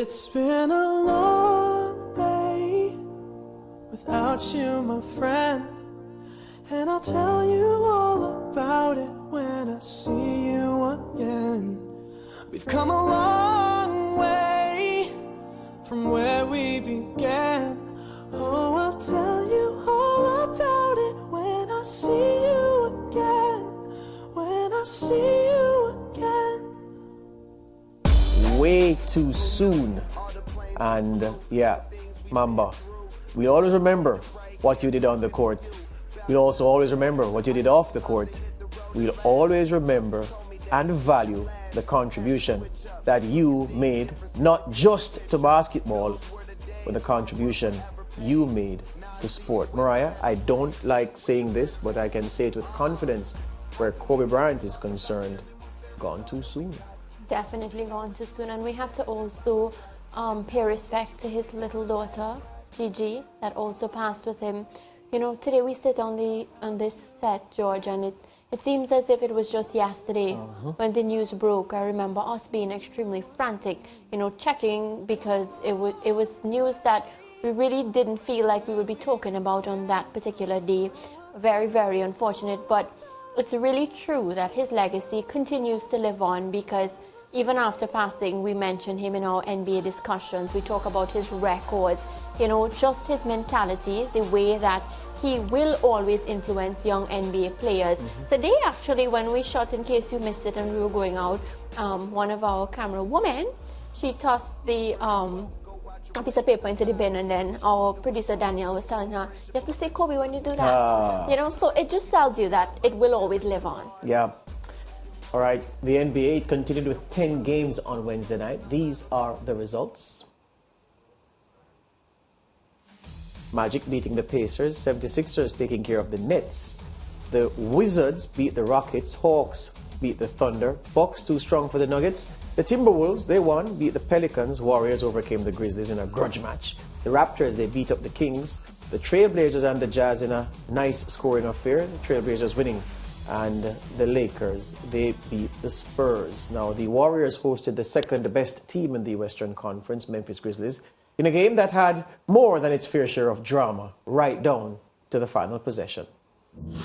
It's been a long day without you, my friend, and I'll tell you all about it when I see you again. We've come a long way from where we began. Oh, I'll tell you all about it when I see you again. When I see you again. Way too soon. And yeah, Mamba, we always remember what you did on the court. We'll also always remember what you did off the court. We'll always remember and value the contribution that you made, not just to basketball, but the contribution you made to sport. Mariah, I don't like saying this, but I can say it with confidence. Where Kobe Bryant is concerned, gone too soon. Definitely gone too soon. And we have to also pay respect to his little daughter, Gigi, that also passed with him. You know, today we sit on this set, George, and it seems as if it was just yesterday when the news broke. I remember us being extremely frantic, you know, checking, because it was news that we really didn't feel like we would be talking about on that particular day. Very, very unfortunate, but it's really true that his legacy continues to live on, because even after passing, we mention him in our NBA discussions. We talk about his records, you know, just his mentality, the way that he will always influence young NBA players. Today, actually, when we shot, in case you missed it and we were going out, one of our camera women, she tossed the a piece of paper into the bin, and then our producer Danielle was telling her, you have to say Kobe when you do that. You know, so it just tells you that it will always live on. Yeah. All right, the NBA continued with 10 games on Wednesday night. These are the results. Magic beating the Pacers, 76ers taking care of the Nets. The Wizards beat the Rockets, Hawks beat the Thunder, Bucks too strong for the Nuggets. The Timberwolves, they won, beat the Pelicans. Warriors overcame the Grizzlies in a grudge match. The Raptors, they beat up the Kings. The Trailblazers and the Jazz in a nice scoring affair. The Trailblazers winning. And the Lakers, they beat the Spurs. Now, the Warriors hosted the second best team in the Western Conference, Memphis Grizzlies, in a game that had more than its fair share of drama, right down to the final possession.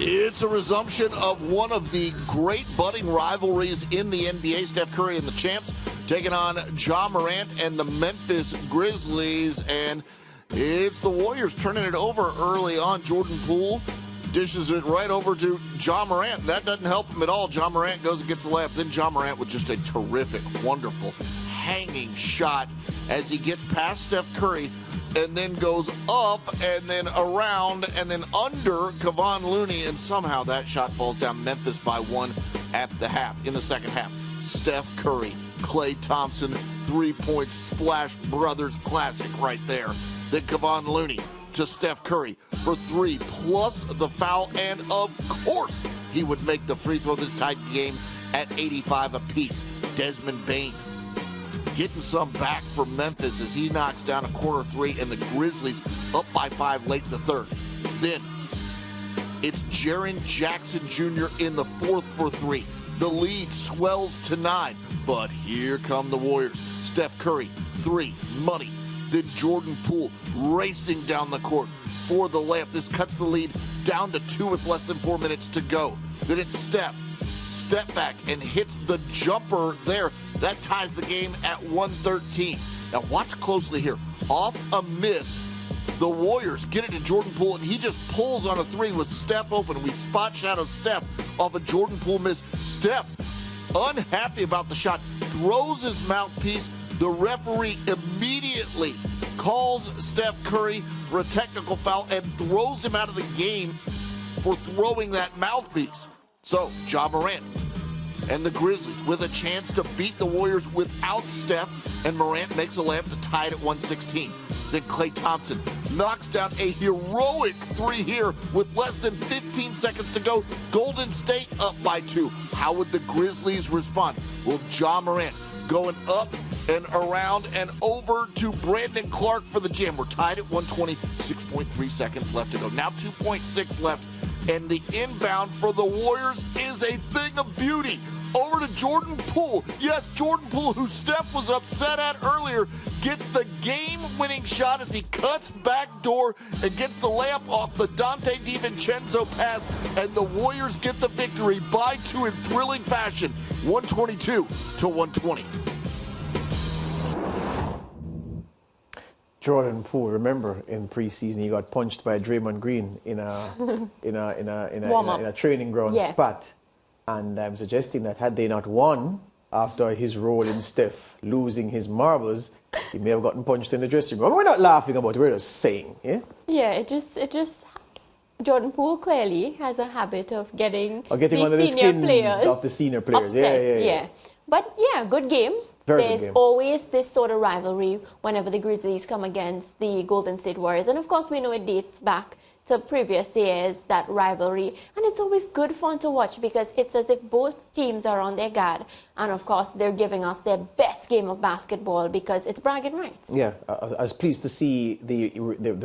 It's a resumption of one of the great budding rivalries in the NBA. Steph Curry and the champs taking on Ja Morant and the Memphis Grizzlies. And it's the Warriors turning it over early on. Jordan Poole dishes it right over to Ja Morant. That doesn't help him at all. Ja Morant goes and gets the layup. Then Ja Morant with just a terrific, wonderful, hanging shot as he gets past Steph Curry and then goes up and then around and then under Kevon Looney, and somehow that shot falls down. Memphis by one at the half. In the second half, Steph Curry, Klay Thompson, three-point splash brothers classic right there. Then Kevon Looney to Steph Curry for three, plus the foul, and of course he would make the free throw. This tied game at 85 apiece. Desmond Bane getting some back for Memphis as he knocks down a corner three, and the Grizzlies up by 5 late in the third. Then it's Jaren Jackson Jr. in the fourth for three. The lead swells to 9, but here come the Warriors. Steph Curry, three, money. Then Jordan Poole racing down the court for the layup. This cuts the lead down to 2 with less than 4 minutes to go. Then it's Step back and hits the jumper there. That ties the game at 113. Now watch closely here. Off a miss, the Warriors get it to Jordan Poole, and he just pulls on a three with Steph open. We spot shadow Steph off a Jordan Poole miss. Steph, unhappy about the shot, throws his mouthpiece. The referee immediately calls Steph Curry for a technical foul and throws him out of the game for throwing that mouthpiece. So, Ja Morant and the Grizzlies with a chance to beat the Warriors without Steph, and Morant makes a layup to tie it at 116. Then Klay Thompson knocks down a heroic three here with less than 15 seconds to go. Golden State up by 2. How would the Grizzlies respond? Well, Ja Morant going up and around and over to Brandon Clark for the jam. We're tied at 120, 6.3 seconds left to go. Now 2.6 left, and the inbound for the Warriors is a thing of beauty. over to Jordan Poole. Yes, Jordan Poole, who Steph was upset at earlier, gets the game-winning shot as he cuts backdoor and gets the layup off the Dante DiVincenzo pass, and the Warriors get the victory by 2 in thrilling fashion, 122 to 120. Jordan Poole, remember in preseason he got punched by Draymond Green in a training ground spot, and I'm suggesting that had they not won after his role in Steph losing his marbles, he may have gotten punched in the dressing room. We're not laughing about it, we're just saying, yeah. Yeah, it just Jordan Poole clearly has a habit of getting under the skin of the senior players. Upset. Yeah. But yeah, good game. There's always this sort of rivalry whenever the Grizzlies come against the Golden State Warriors. And of course, we know it dates back to previous years, that rivalry. And it's always good fun to watch because it's as if both teams are on their guard. And of course, they're giving us their best game of basketball because it's bragging rights. Yeah, I was pleased to see the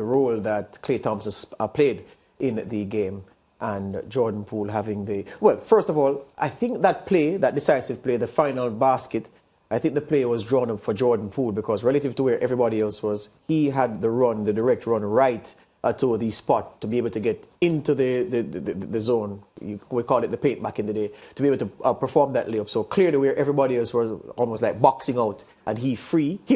role that Klay Thompson played in the game. And Jordan Poole having first of all, I think that decisive play, the final basket, I think the play was drawn up for Jordan Poole because relative to where everybody else was, he had the direct run right to the spot to be able to get into the zone. We called it the paint back in the day, to be able to perform that layup. So clearly where everybody else was almost like boxing out and him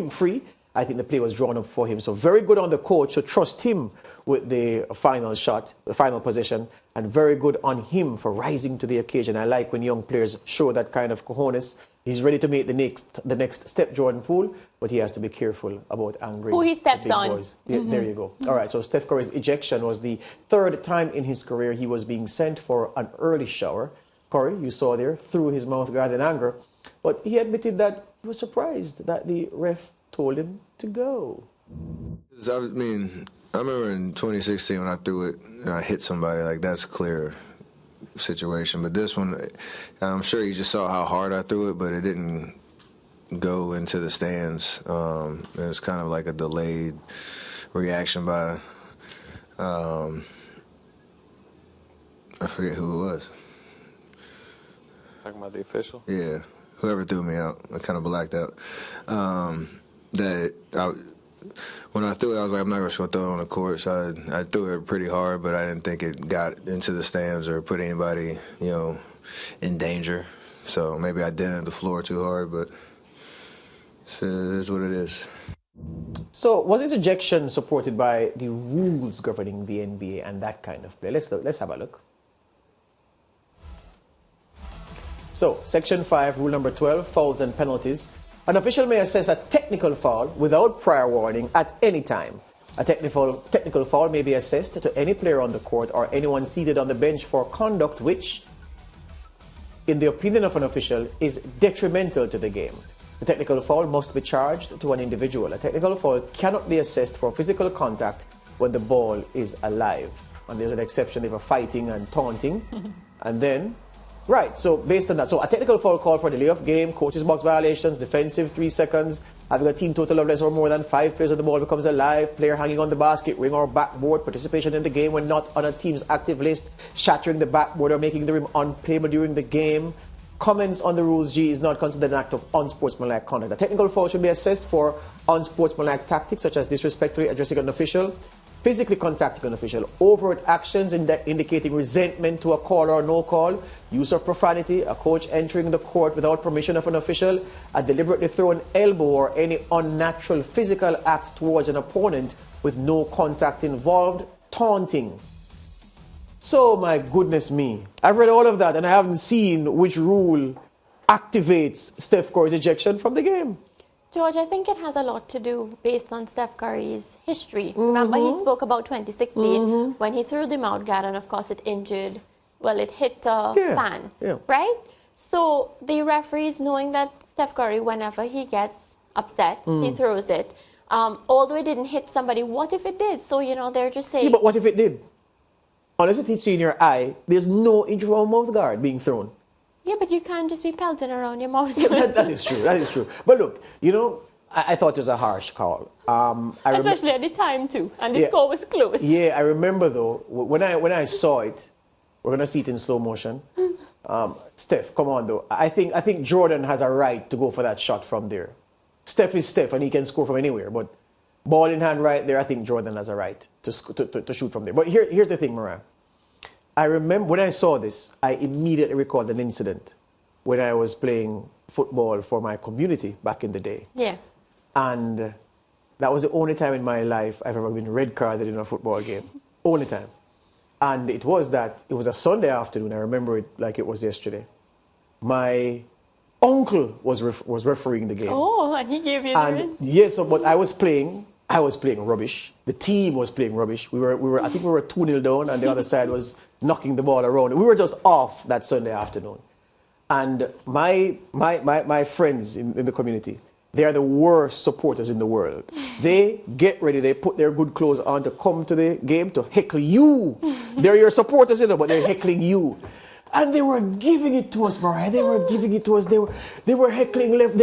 free, I think the play was drawn up for him. So very good on the coach to trust him with the final shot, the final possession, and very good on him for rising to the occasion. I like when young players show that kind of cojones. He's ready to make the next step, Jordan Poole, but he has to be careful about angering who he steps on. Boys. Yeah, there you go. All right, so Steph Curry's ejection was the third time in his career he was being sent for an early shower. Curry, you saw there, threw his mouth guard in anger, but he admitted that he was surprised that the ref told him to go. I mean, I remember in 2016 when I threw it and I hit somebody, like that's clear situation. But this one, I'm sure you just saw how hard I threw it, but it didn't go into the stands. It was kind of like a delayed reaction by, I forget who it was. Talking about the official? Yeah, whoever threw me out. I kind of blacked out. When I threw it, I was like, I'm not just going to throw it on the court. So I threw it pretty hard, but I didn't think it got into the stands or put anybody, in danger. So maybe I didn't hit the floor too hard, but it is what it is. So was his ejection supported by the rules governing the NBA and that kind of play? Let's have a look. So, Section 5, Rule number 12, fouls and penalties. An official may assess a technical foul without prior warning at any time. A technical foul may be assessed to any player on the court or anyone seated on the bench for conduct which, in the opinion of an official, is detrimental to the game. The technical foul must be charged to an individual. A technical foul cannot be assessed for physical contact when the ball is alive. And there's an exception for fighting and taunting. And then, right, so based on that, so a technical foul call for delay of game, coach's box violations, defensive 3 seconds, having a team total of less or more than 5 players when the ball becomes alive, player hanging on the basket, ring or backboard, participation in the game when not on a team's active list, shattering the backboard or making the rim unplayable during the game. Comments on the rules G is not considered an act of unsportsmanlike conduct. A technical foul should be assessed for unsportsmanlike tactics such as disrespectfully addressing an official, physically contacting an official, overt actions indicating resentment to a call or no call, use of profanity, a coach entering the court without permission of an official, a deliberately thrown elbow or any unnatural physical act towards an opponent with no contact involved, taunting. So, my goodness me, I've read all of that and I haven't seen which rule activates Steph Curry's ejection from the game. George, I think it has a lot to do based on Steph Curry's history. Remember, he spoke about 2016 when he threw the mouth guard and, of course, it hit a fan, right? So the referees, knowing that Steph Curry, whenever he gets upset, he throws it. Although it didn't hit somebody, what if it did? So, they're just saying... Yeah, but what if it did? Unless it hits you in your eye, there's no injury from a mouth guard being thrown. Yeah, but you can't just be pelting around your mouth. That is true. But look, I thought it was a harsh call. Especially at the time, too. And the score was close. Yeah, I remember, though, when I saw it, we're going to see it in slow motion. Steph, come on though. I think Jordan has a right to go for that shot from there. Steph is Steph and he can score from anywhere, but ball in hand right there, I think Jordan has a right to shoot from there. But here's the thing, Moran. I remember when I saw this, I immediately recalled an incident when I was playing football for my community back in the day. Yeah. And that was the only time in my life I've ever been red carded in a football game. Only time. And it was a Sunday afternoon. I remember it like it was yesterday. My uncle was refereeing the game. Oh, and he gave you the ring? Yes, but I was playing rubbish. The team was playing rubbish. I think we were 2-0 down, and the other side was knocking the ball around. We were just off that Sunday afternoon. And my friends in the community, they are the worst supporters in the world. They get ready, they put their good clothes on to come to the game to heckle you. They're your supporters, but they're heckling you. And they were giving it to us, Mariah. They were giving it to us. They were heckling left.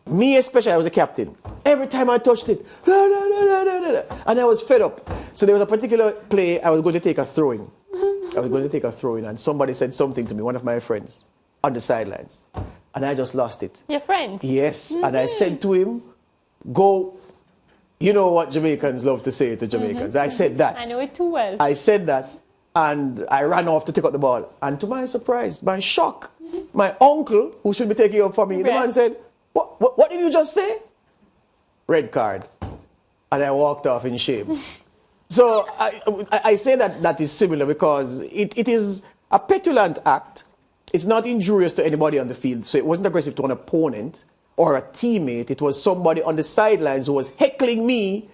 Me especially, I was a captain. Every time I touched it, and I was fed up. So there was a particular play, I was going to take a throw-in. And somebody said something to me, one of my friends, on the sidelines. And I just lost it. Your friends? Yes. And I said to him, go. You know what Jamaicans love to say to Jamaicans. I said that. I know it too well. I said that. And I ran off to take up the ball. And to my surprise, my shock, my uncle, who should be taking it up for me, the man said, what did you just say? Red card. And I walked off in shame. So I say that is similar because it is a petulant act. It's not injurious to anybody on the field. So it wasn't aggressive to an opponent or a teammate. It was somebody on the sidelines who was heckling me,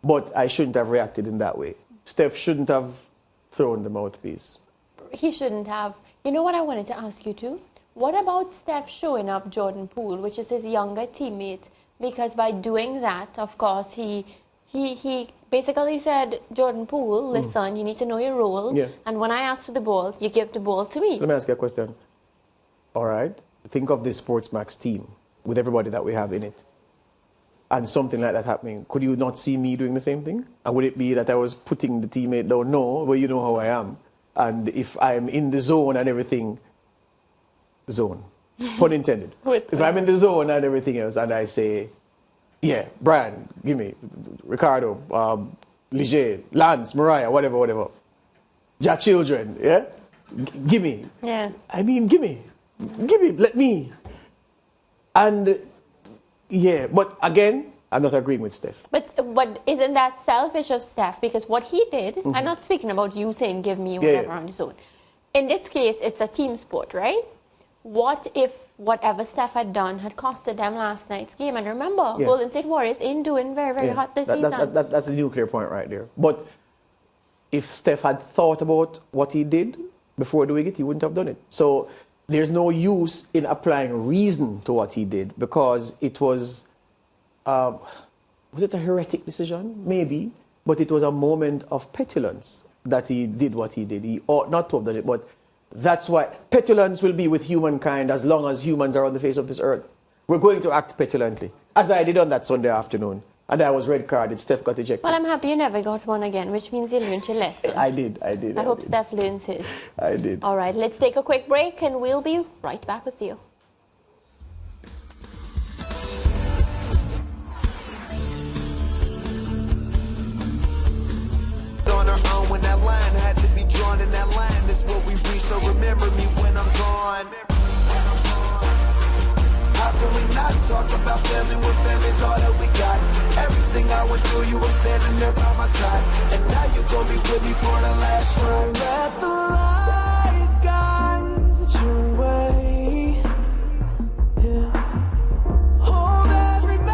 but I shouldn't have reacted in that way. Steph shouldn't have thrown the mouthpiece. He shouldn't have. You know what I wanted to ask you too? What about Steph showing up Jordan Poole, which is his younger teammate? Because by doing that, of course, he basically said, Jordan Poole, listen, you need to know your role. Yeah. And when I ask for the ball, you give the ball to me. So let me ask you a question. All right. Think of this SportsMax team with everybody that we have in it. And something like that happening. Could you not see me doing the same thing? And would it be that I was putting the teammate down? No, but you know how I am. And if I'm in the zone and everything, zone, pun intended. If I'm in the zone and everything else and I say, yeah, Bryant, give me, Ricardo, Ligier, Lance, Mariah, whatever. Your children, yeah? Give me. Yeah. I mean, give me, let me. And yeah, but again, I'm not agreeing with Steph. But isn't that selfish of Steph? Because what he did, I'm not speaking about you saying give me whatever on his own. In this case, it's a team sport, right? What if whatever Steph had done had costed them last night's game? And remember, Golden State Warriors ain't doing very, very hot this season. That's a nuclear point right there. But if Steph had thought about what he did before doing it, he wouldn't have done it. So there's no use in applying reason to what he did because it was it a heretic decision? Maybe. But it was a moment of petulance that he did what he did. He ought not to have done it, but that's why petulance will be with humankind as long as humans are on the face of this earth. We're going to act petulantly, as I did on that Sunday afternoon. And I was red carded. Steph got ejected. Well, I'm happy you never got one again, which means you learned your lesson. I did. I hope Steph learns his. I did. All right, let's take a quick break and we'll be right back with you. On our own when that line had to be drawn in that line is what we reach, so remember me when I'm gone. How can we not talk about family when family's all that we got? Everything I went through, you were standing there by my side.